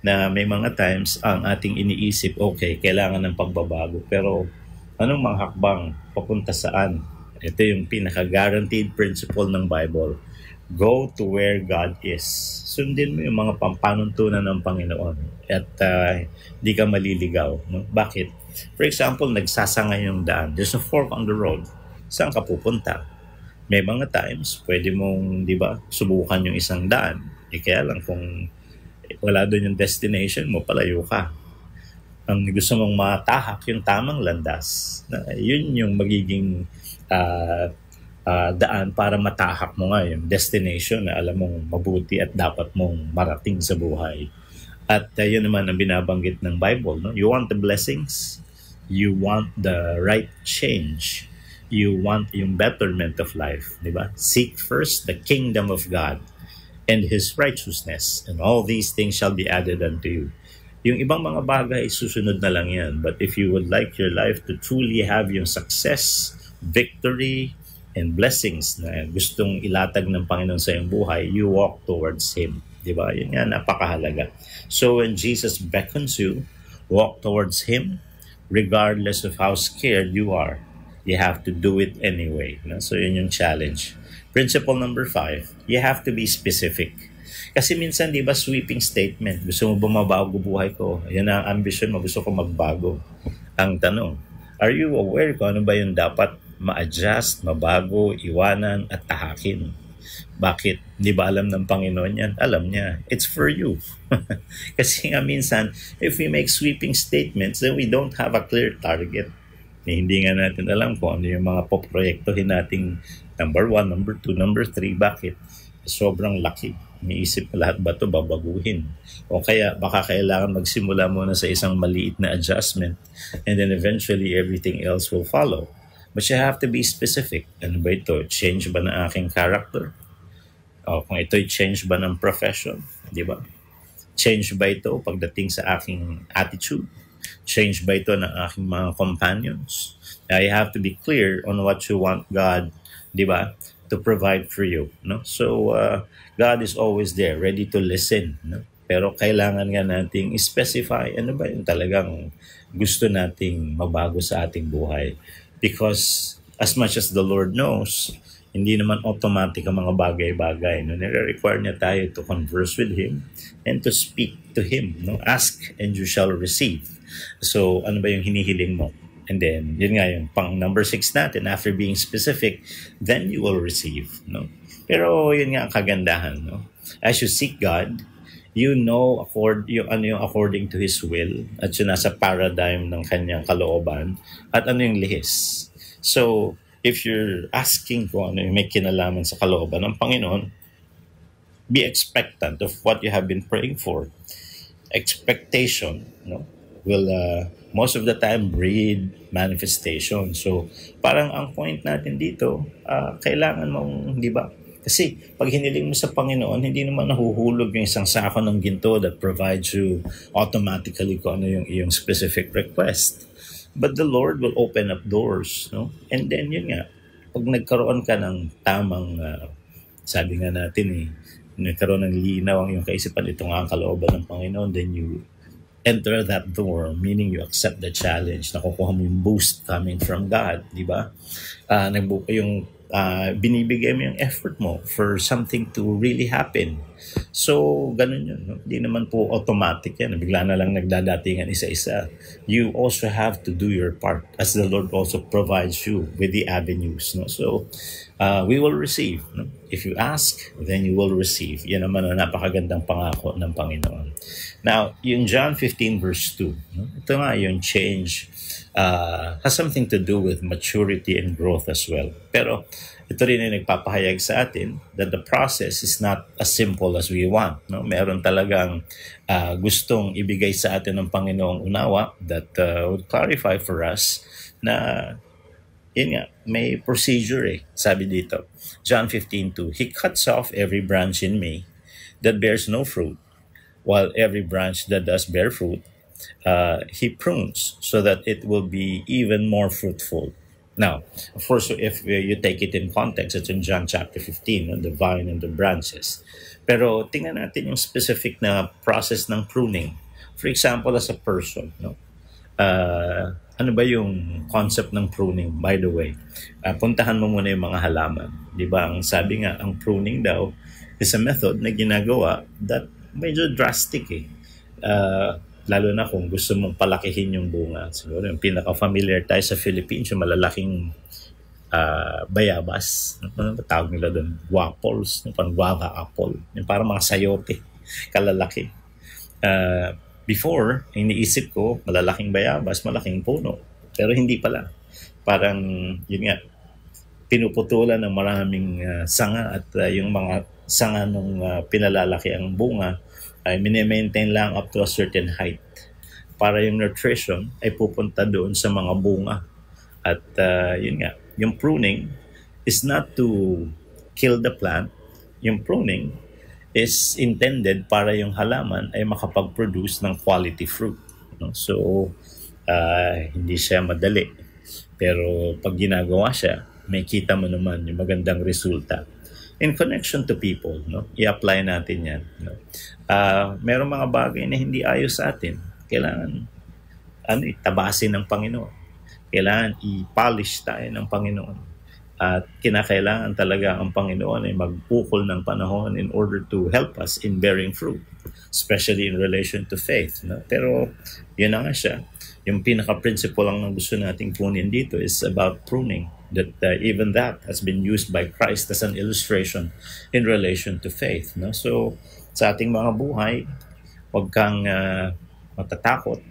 na may mga times ang ating iniisip, okay, kailangan ng pagbabago. Pero anong mga hakbang? Papunta saan? Ito yung pinaka-guaranteed principle ng Bible. Go to where God is. Sundin mo yung mga panuntunan ng Panginoon at di ka maliligaw. No? Bakit? For example, nagsasangay yung daan. There's a fork on the road. Saan ka pupunta? May mga times, pwede mong, di ba, subukan yung isang daan. Kaya lang kung wala doon yung destination mo, palayo ka. Ang gusto mong matahak yung tamang landas, yun yung magiging daan para matahak mo nga yung destination na alam mong mabuti at dapat mong marating sa buhay. At yun naman ang binabanggit ng Bible. No? You want the blessings, you want the right change, you want yung betterment of life. Diba? Seek first the kingdom of God and His righteousness, and all these things shall be added unto you. Yung ibang mga bagay, susunod na lang yan. But if you would like your life to truly have yung success, victory, and blessings na gustong ilatag ng Panginoon sa iyong buhay, you walk towards Him. Diba? Yun nga, napakahalaga. So when Jesus beckons you, walk towards Him, regardless of how scared you are. You have to do it anyway. No? So yun yung challenge. Principle number 5, you have to be specific. Kasi minsan, di ba, sweeping statement, gusto mo ba mabago buhay ko? Yan ang ambition mo, gusto ko magbago. Ang tanong, are you aware kung ano ba yung dapat ma-adjust, mabago, iwanan, at tahakin? Bakit? Di ba alam ng Panginoon yan? Alam niya. It's for you. Kasi nga minsan, if we make sweeping statements, then we don't have a clear target. Hindi nga natin alam kung ano yung mga poproyektohin nating number 1, number 2, number 3. Bakit? Sobrang laki. Iniisip lahat ba ito babaguhin? O kaya baka kailangan magsimula muna sa isang maliit na adjustment and then eventually everything else will follow. But you have to be specific. Ano ba ito? Change ba ng aking character? O kung ito'y change ba ng profession? Di ba? Change ba ito pagdating sa aking attitude? Change ba ito ng aking mga companions? You have to be clear on what you want God, di ba, to provide for you. No? So, God is always there, ready to listen. No? Pero kailangan nga nating specify ano ba yung talagang gusto nating mabago sa ating buhay. Because as much as the Lord knows, hindi naman automatic ang mga bagay-bagay. No? Nire-require niya tayo to converse with Him and to speak to Him. No? Ask and you shall receive. So, ano ba yung hinihiling mo? And then, yun nga yung pang number 6 natin, after being specific, then you will receive. No? Pero yun nga ang kagandahan. No? As you seek God, you know yung according to His will at yun nasa paradigm ng kanyang kalooban at ano yung lihis. So, if you're asking kung ano yung may kinalaman sa kalooban ng Panginoon, be expectant of what you have been praying for. Expectation, no? Will most of the time breed manifestation. So, parang ang point natin dito, kailangan mong, di ba? Kasi pag hiniling mo sa Panginoon, hindi naman nahuhulog yung isang sako ng ginto that provides you automatically kung ano yung iyong specific request. But the Lord will open up doors. No? And then, yun nga, pag nagkaroon ka ng tamang, sabi nga natin nagkaroon ng linaw ang iyong kaisipan, ito nga ang kalooban ng Panginoon, then you enter that door, meaning you accept the challenge, nakukuha mo yung boost coming from God, di ba? Binibigay mo yung effort mo for something to really happen. So, ganun yun. No? Hindi naman po automatic yan. Bigla na lang nagdadatingan isa-isa. You also have to do your part as the Lord also provides you with the avenues. No? So, we will receive. No? If you ask, then you will receive. Yan naman ang napakagandang pangako ng Panginoon. Now, yung John 15 verse 2, no? Ito nga yung change has something to do with maturity and growth as well. Pero ito rin ay nagpapahayag sa atin that the process is not as simple as we want. No? Meron talagang gustong ibigay sa atin ng Panginoong unawa that would clarify for us na yun nga, may procedure Sabi dito, John 15:2, He cuts off every branch in me that bears no fruit, while every branch that does bear fruit, He prunes so that it will be even more fruitful. Now, of course, if you take it in context, it's in John chapter 15, on the vine and the branches. Pero tingnan natin yung specific na process ng pruning. For example, as a person, no? Ano ba yung concept ng pruning, by the way? Puntahan mo muna yung mga halaman. Di ba? Ang sabi nga, ang pruning daw is a method na ginagawa that medyo drastic eh. Lalo na kung gusto mong palakihin yung bunga. Siguro yung pinaka-familiar tayo sa Philippines, yung malalaking bayabas. Ano ba tawag nila doon? Guapos, yung guava apple. Yung parang mga sayote, kalalaki. Before, iniisip ko, malalaking bayabas, malaking puno. Pero hindi pala. Parang, yun nga, pinuputulan ng maraming sanga at yung mga sanga nung pinalalaki ang bunga ay mini-maintain lang up to a certain height. Para yung nutrition ay pupunta doon sa mga bunga. At yun nga, yung pruning is not to kill the plant. Yung pruning is intended para yung halaman ay makapag-produce ng quality fruit. No? So, hindi siya madali. Pero pag ginagawa siya, may kita mo naman yung magandang resulta. In connection to people, no? I-apply natin yan. No? Merong mga bagay na hindi ayos sa atin. Kailangan itabasin ng Panginoon. Kailangan i-polish tayo ng Panginoon. At kinakailangan talaga ang Panginoon ay magpukol ng panahon in order to help us in bearing fruit, especially in relation to faith. No? Pero yun na nga siya. Yung pinaka-principle lang na gusto nating punin dito is about pruning. That even that has been used by Christ as an illustration in relation to faith. No? So sa ating mga buhay, huwag kang matatakot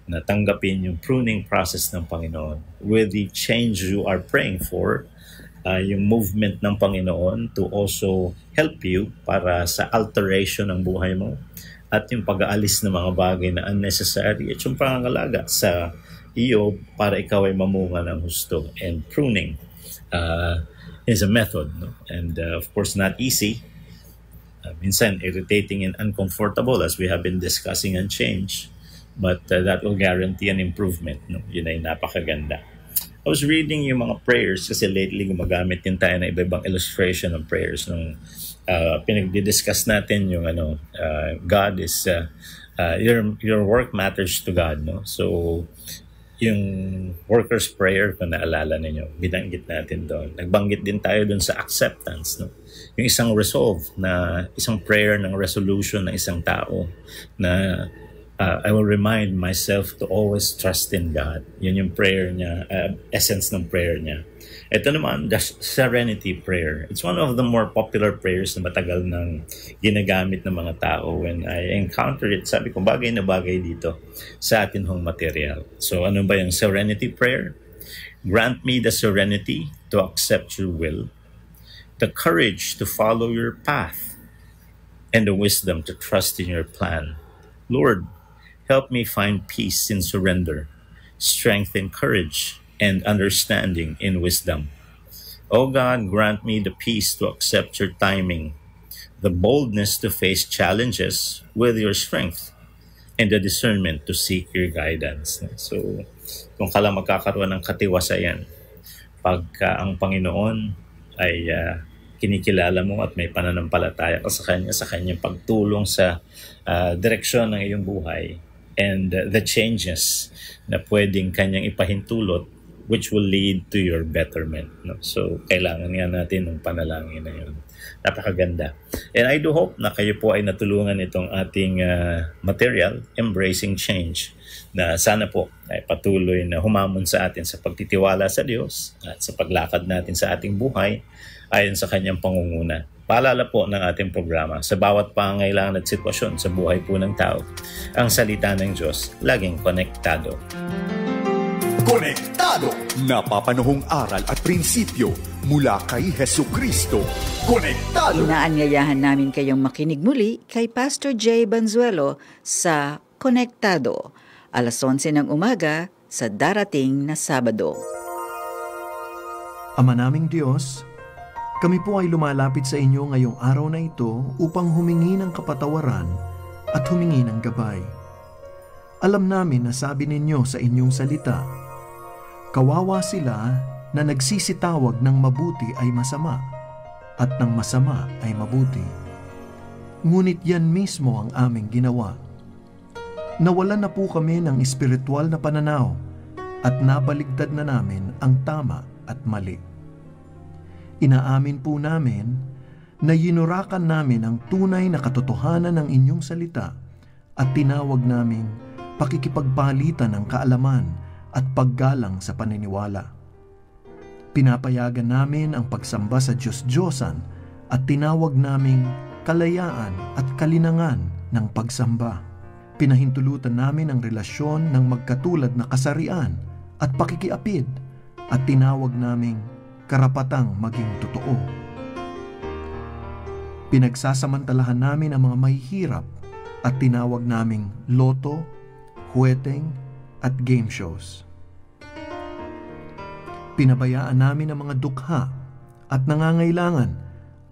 na tanggapin yung pruning process ng Panginoon with the change you are praying for. Yung movement ng Panginoon to also help you para sa alteration ng buhay mo at yung pag-aalis ng mga bagay na unnecessary at yung pangangalaga sa iyo para ikaw ay mamunga ng husto. And pruning is a method, no? And of course not easy, minsan irritating and uncomfortable as we have been discussing and change, but that will guarantee an improvement, no? Yun ay napakaganda. I was reading yung mga prayers kasi lately gumagamit din tayo ng iba-ibang illustration of prayers nung pinag-discuss natin yung God is your work matters to God, no? So yung worker's prayer, kung naalala ninyo, binanggit natin doon. Nagbanggit din tayo doon sa acceptance, no? Yung isang resolve na isang prayer ng resolution ng isang tao na I will remind myself to always trust in God. Yun yung prayer niya, essence ng prayer niya. Ito naman, the serenity prayer. It's one of the more popular prayers na matagal nang ginagamit ng mga tao. When I encounter it, sabi ko, bagay na bagay dito sa atin hong material. So ano ba yung serenity prayer? Grant me the serenity to accept your will, the courage to follow your path, and the wisdom to trust in your plan. Lord, help me find peace in surrender, strength in courage, and understanding in wisdom. O God, grant me the peace to accept your timing, the boldness to face challenges with your strength, and the discernment to seek your guidance. So, kung ka lang magkakaroon ng katiwasayan, pagka ang Panginoon ay kinikilala mo at may pananampalataya ka sa kanyang pagtulong sa direksyon ng iyong buhay, and the changes na pwedeng kanyang ipahintulot which will lead to your betterment. No? So, kailangan nga natin ng panalangin na yun. Napakaganda. And I do hope na kayo po ay natulungan itong ating material, Embracing Change, na sana po ay patuloy na humamon sa atin sa pagtitiwala sa Diyos at sa paglakad natin sa ating buhay ayon sa kanyang pangunguna. Paalala po ng ating programa, sa bawat pangangailangan at sitwasyon sa buhay po ng tao, ang salita ng Diyos laging konektado. Konektado! Napapanuhong aral at prinsipyo mula kay Hesukristo. Konektado! Inaanyayahan namin kayong makinig muli kay Pastor Jay Banzuelo sa Konektado, alas 11 ng umaga sa darating na Sabado. Ama naming Diyos, kami po ay lumalapit sa inyo ngayong araw na ito upang humingi ng kapatawaran at humingi ng gabay. Alam namin na sabi ninyo sa inyong salita, kawawa sila na nagsisitawag ng mabuti ay masama at ng masama ay mabuti. ngunit yan mismo ang aming ginawa. Nawalan na po kami ng espiritual na pananaw at nabaligtad na namin ang tama at mali. Inaamin po namin na yinurakan namin ang tunay na katotohanan ng inyong salita at tinawag naming pakikipagpalitan ng kaalaman at paggalang sa paniniwala. Pinapayagan namin ang pagsamba sa Diyos-Diyosan at tinawag naming kalayaan at kalinangan ng pagsamba. Pinahintulutan namin ang relasyon ng magkatulad na kasarian at pakikiapid at tinawag naming karapatang maging totoo. Pinagsasamantalahan namin ang mga mahihirap at tinawag naming loto, huweteng at game shows. Pinabayaan namin ang mga dukha at nangangailangan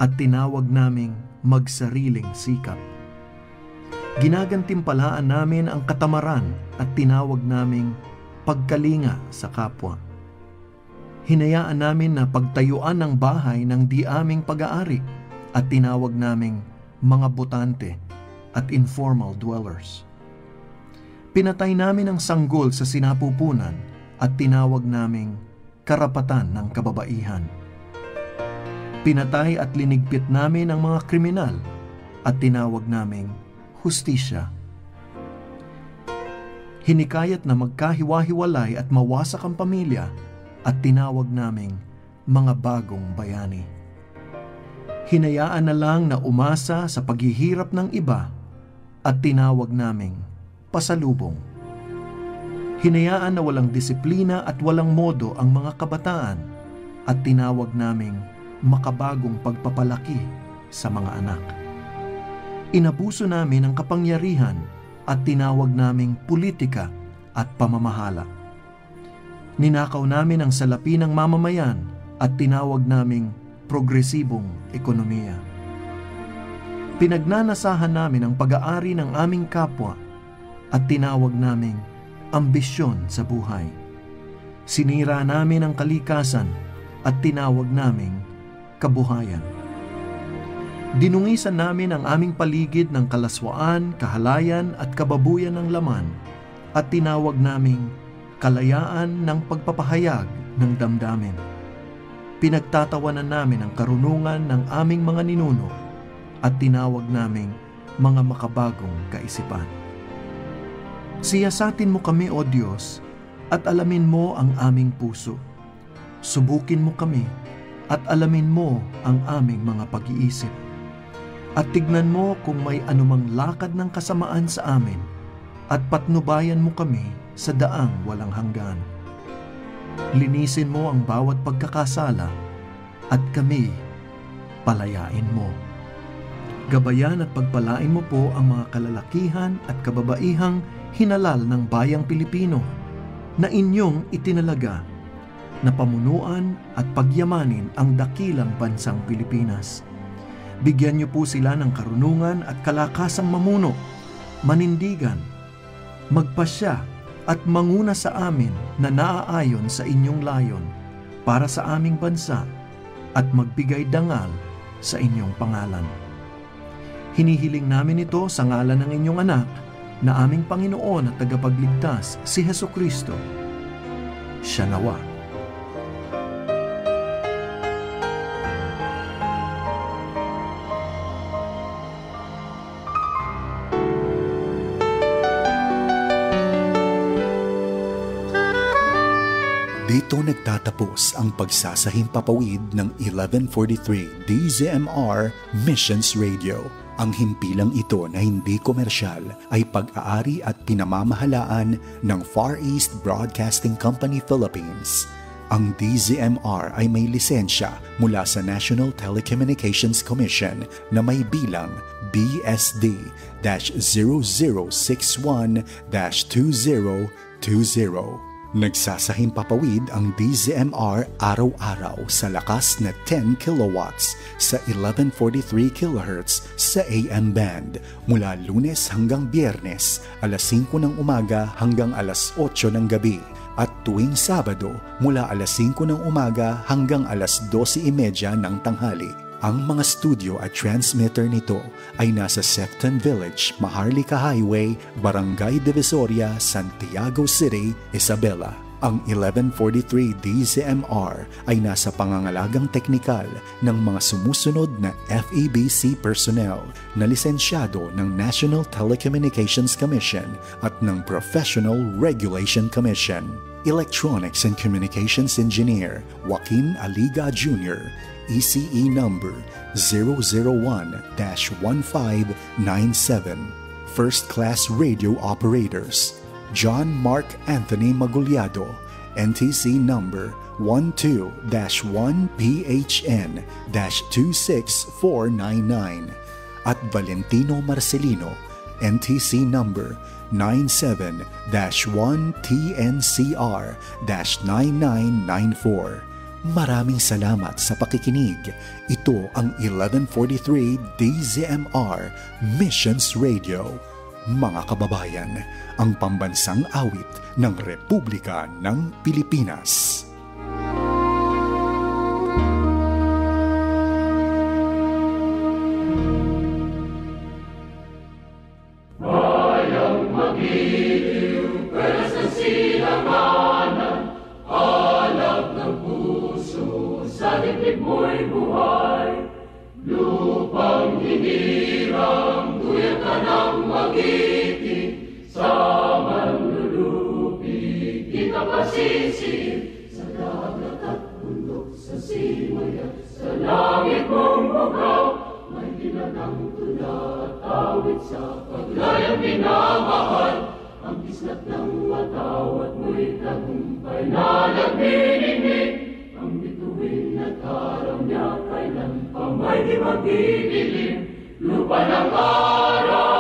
at tinawag naming magsariling sikap. Ginagantimpalaan namin ang katamaran at tinawag naming pagkalinga sa kapwa. Hinayaan namin na pagtayuan ng bahay ng di aming pag-aari at tinawag naming mga botante at informal dwellers. Pinatay namin ang sanggol sa sinapupunan at tinawag naming karapatan ng kababaihan. Pinatay at linigpit namin ang mga kriminal at tinawag naming hustisya. Hinikayat na magkahiwa-hiwalay at mawasak ang pamilya at tinawag naming mga bagong bayani. Hinayaan na lang na umasa sa paghihirap ng iba at tinawag naming pasalubong. Hinayaan na walang disiplina at walang modo ang mga kabataan at tinawag naming makabagong pagpapalaki sa mga anak. Inabuso namin ang kapangyarihan at tinawag naming politika at pamamahala. Ninakaw namin ang salapi ng mamamayan at tinawag naming progresibong ekonomiya. Pinagnanasahan namin ang pag-aari ng aming kapwa at tinawag naming ambisyon sa buhay. Sinira namin ang kalikasan at tinawag naming kabuhayan. Dinungisan namin ang aming paligid ng kalaswaan, kahalayan at kababuyan ng laman at tinawag naming kalayaan ng pagpapahayag ng damdamin. Pinagtatawanan namin ang karunungan ng aming mga ninuno at tinawag naming mga makabagong kaisipan. Siyasatin mo kami, O Diyos, at alamin mo ang aming puso. Subukin mo kami at alamin mo ang aming mga pag-iisip. At tignan mo kung may anumang lakad ng kasamaan sa amin at patnubayan mo kami sa daang walang hanggan. Linisin mo ang bawat pagkakasala at kami palayain mo. Gabayan at pagpalain mo po ang mga kalalakihan at kababaihang hinalal ng bayang Pilipino na inyong itinalaga na pamunuan at pagyamanin ang dakilang bansang Pilipinas. Bigyan niyo po sila ng karunungan at kalakasang mamuno, manindigan, magpasya at manguna sa amin na naaayon sa inyong layon para sa aming bansa at magbigay dangal sa inyong pangalan. Hinihiling namin ito sa ngalan ng inyong anak na aming Panginoon at tagapagligtas, si Hesukristo. Siya nawa. Dito nagtatapos ang pagsasahimpapawid ng 1143 DZMR Missions Radio. Ang himpilang ito na hindi komersyal ay pag-aari at pinamamahalaan ng Far East Broadcasting Company Philippines. Ang DZMR ay may lisensya mula sa National Telecommunications Commission na may bilang BSD-0061-2020. Nagsasahimpapawid ang DZMR araw-araw sa lakas na 10 kilowatts sa 1143 kHz sa AM band mula Lunes hanggang Biyernes, alas 5 ng umaga hanggang alas 8 ng gabi at tuwing Sabado mula alas 5 ng umaga hanggang alas 12:30 ng tanghali. Ang mga studio at transmitter nito ay nasa Sefton Village, Maharlika Highway, Barangay Divisoria, Santiago City, Isabela. Ang 1143 DZMR ay nasa pangangalagang teknikal ng mga sumusunod na FEBC personnel na lisensyado ng National Telecommunications Commission at ng Professional Regulation Commission. Electronics and Communications Engineer Joaquin Aliga Jr., ECE number 001-1597. First Class Radio Operators John Mark Anthony Maguliado, NTC number 12-1PHN-26499 at Valentino Marcelino, NTC number 97-1TNCR-9994. Maraming salamat sa pakikinig. Ito ang 1143 DZMR Missions Radio. Mga kababayan, ang pambansang awit ng Republika ng Pilipinas. Lupa ng araw